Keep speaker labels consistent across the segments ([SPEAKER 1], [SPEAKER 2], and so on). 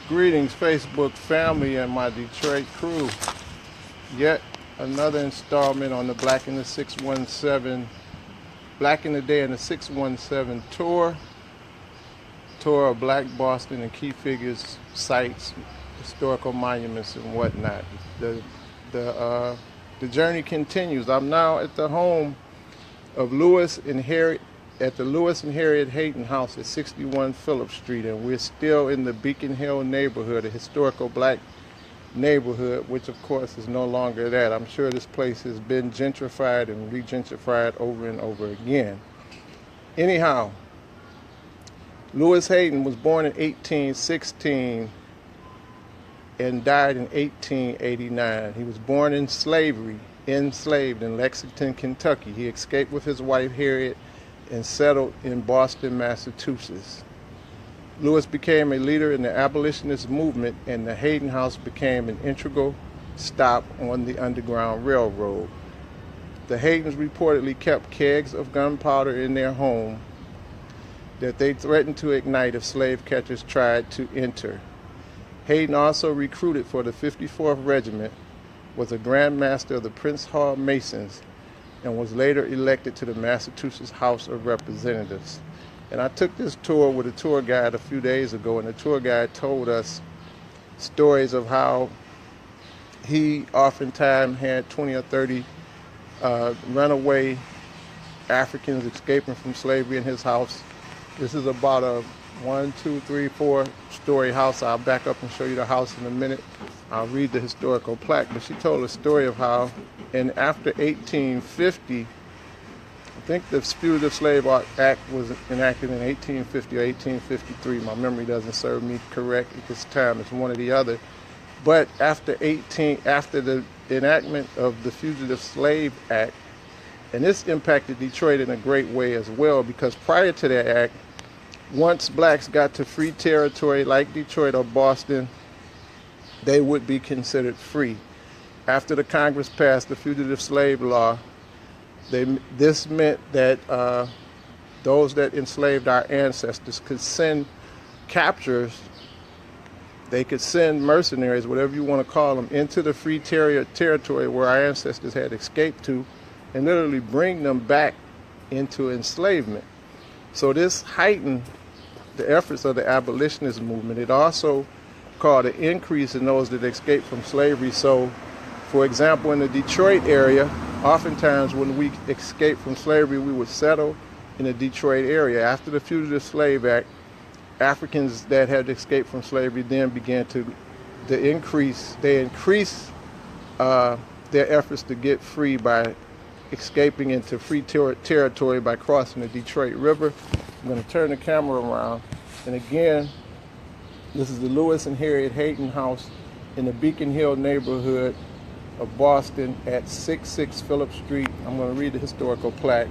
[SPEAKER 1] Greetings, Facebook family and my Detroit crew. Yet another installment on the Black in the 617, Black in the Day in the 617 tour of Black Boston and key figures, sites, historical monuments, and whatnot. The journey continues. I'm now at the home of Lewis and Harriet, at the Lewis and Harriet Hayden house at 61 Phillip Street, and we're still in the Beacon Hill neighborhood, a historical black neighborhood, which of course is no longer that. I'm sure this place has been gentrified and re-gentrified over and over again. Anyhow, Lewis Hayden was born in 1816 and died in 1889. He was born in slavery, enslaved in Lexington, Kentucky. He escaped with his wife Harriet and settled in Boston, Massachusetts. Lewis became a leader in the abolitionist movement, and the Hayden House became an integral stop on the Underground Railroad. The Haydens reportedly kept kegs of gunpowder in their home that they threatened to ignite if slave catchers tried to enter. Hayden also recruited for the 54th Regiment, was a Grand Master of the Prince Hall Masons, and was later elected to the Massachusetts House of Representatives. And I took this tour with a tour guide a few days ago, and the tour guide told us stories of how he oftentimes had 20 or 30 runaway Africans escaping from slavery in his house. This is about a 1, 2, 3, 4-story house. I'll back up and show you the house in a minute. I'll read the historical plaque, but she told a story of how, and after 1850, I think the Fugitive Slave Act was enacted in 1850 or 1853. My memory doesn't serve me correct at this time. It's one or the other. But after the enactment of the Fugitive Slave Act, and this impacted Detroit in a great way as well, because prior to that act, once blacks got to free territory like Detroit or Boston, they would be considered free. After the Congress passed the Fugitive Slave Law, this meant that those that enslaved our ancestors could send captures, they could send mercenaries, whatever you want to call them, into the free territory where our ancestors had escaped to, and literally bring them back into enslavement. So this heightened the efforts of the abolitionist movement. It also caused an increase in those that escaped from slavery. So, for example, in the Detroit area, oftentimes when we escaped from slavery, we would settle in the Detroit area. After the Fugitive Slave Act, Africans that had escaped from slavery then began to increase their efforts to get free by escaping into free territory by crossing the Detroit River. I'm going to turn the camera around, and again, this is the Lewis and Harriet Hayden house in the Beacon Hill neighborhood of Boston at 66 Phillip Street. I'm going to read the historical plaque.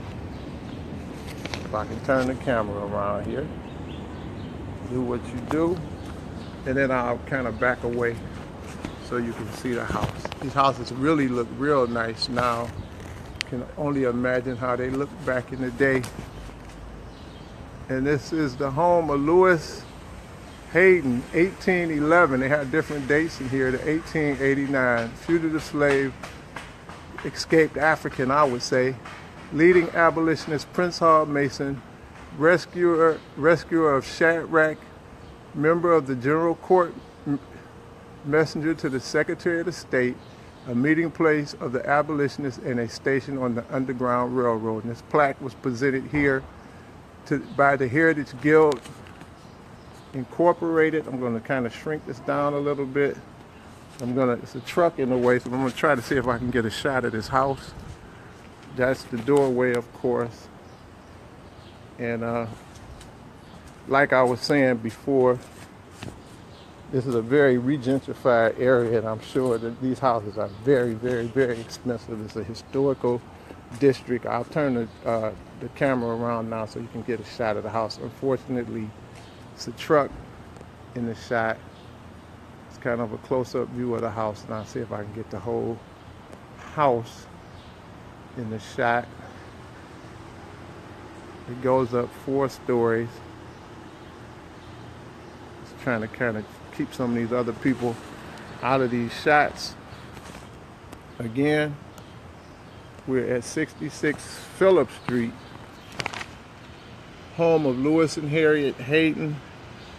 [SPEAKER 1] If I can turn the camera around here. Do what you do, and then I'll kind of back away so you can see the house. These houses really look real nice now. Can only imagine how they looked back in the day. And this is the home of Lewis Hayden, 1811. They had different dates in here. The 1889 fugitive slave, escaped African, I would say, leading abolitionist, Prince Hall Mason, rescuer of Shadrach, member of the General Court, messenger to the Secretary of the State, a meeting place of the abolitionists, and a station on the Underground Railroad. And this plaque was presented here by the Heritage Guild Incorporated. I'm going to kind of shrink this down a little bit. It's a truck in the way, so I'm going to try to see if I can get a shot of this house. That's the doorway, of course. And like I was saying before, this is a very re-gentrified area, and I'm sure that these houses are very, very, very expensive. It's a historical district. I'll turn the camera around now so you can get a shot of the house. Unfortunately, it's a truck in the shot. It's kind of a close-up view of the house. Now, see if I can get the whole house in the shot. It goes up 4 stories. trying to kind of keep some of these other people out of these shots. Again, we're at 66 Phillip Street, home of Lewis and Harriet Hayden,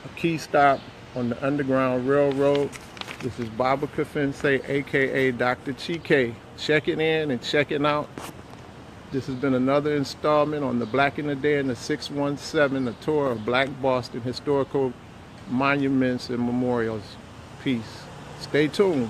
[SPEAKER 1] a key stop on the Underground Railroad. This is Baba Kafense, aka Dr. Chike, checking in and checking out. This has been another installment on the Black in the Day and the 617, a tour of Black Boston historical monuments and memorials. Peace. Stay tuned.